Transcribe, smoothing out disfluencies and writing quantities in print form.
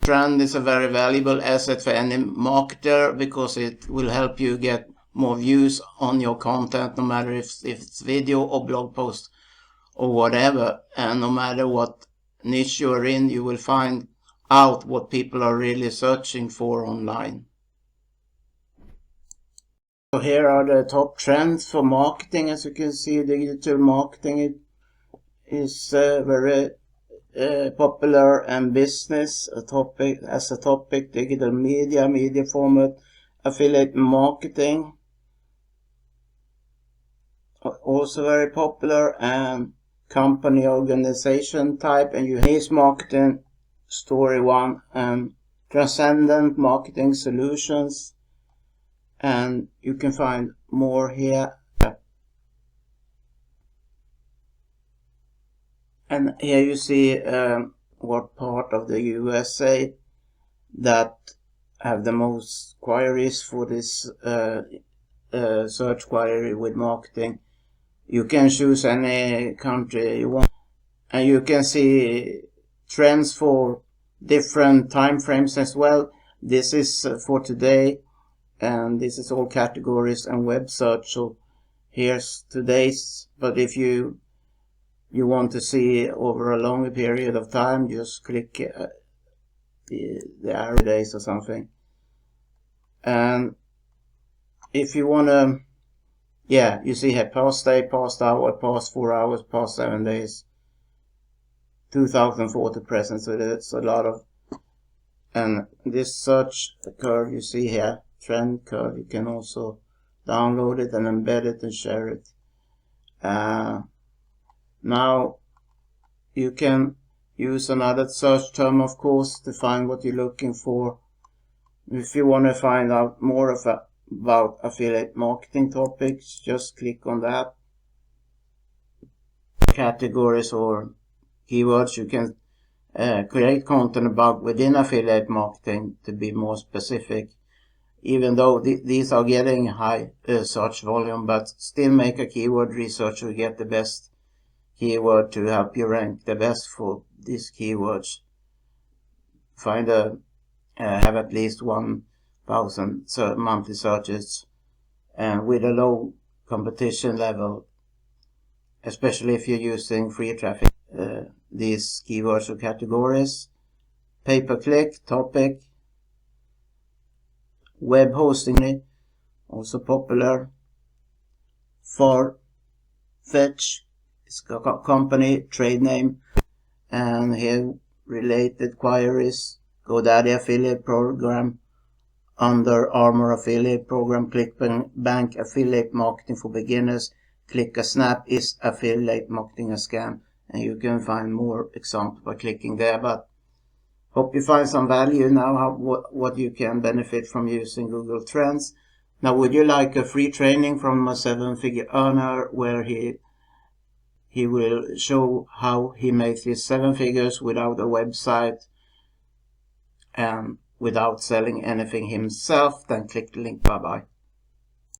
Trend is a very valuable asset for any marketer because it will help you get more views on your content, no matter if it's video or blog post or whatever, and no matter what niche you're in, you will find out what people are really searching for online. So here are the top trends for marketing. As you can see, digital marketing is very popular, and business a topic, digital media format, affiliate marketing also very popular, and company organization type, and you have marketing, story one, and transcendent marketing solutions, and you can find more here. And here you see what part of the USA that have the most queries for this search query with marketing. You can choose any country you want, and you can see trends for different time frames as well. This is for today, and this is all categories and web search. So here's today's, but if you want to see over a longer period of time, just click the arrow days or something. And if you want to, yeah, you see here past day, past hour, past 4 hours, past 7 days, 2004 to present. So that's a lot of, and this search curve you see here, trend curve, you can also download it and embed it and share it. Now you can use another search term, of course, to find what you're looking for. If you want to find out more about affiliate marketing topics, just click on that. Categories or keywords you can create content about within affiliate marketing to be more specific, even though these are getting high search volume, but still make a keyword research to get the best keyword to help you rank the best for these keywords. Find have at least 1,000 monthly searches, and with a low competition level, especially if you're using free traffic. These keywords or categories: pay-per-click, topic, web hosting, also popular, Farfetch is a company, trade name, and here related queries: GoDaddy affiliate program, Under Armour affiliate program, ClickBank affiliate marketing for beginners, Click-a-Snap is affiliate marketing a scam. And you can find more examples by clicking there. But hope you find some value now, what you can benefit from using Google Trends. Now, would you like a free training from a 7-figure earner where he will show how he makes his 7 figures without a website and without selling anything himself? Then click the link. Bye bye.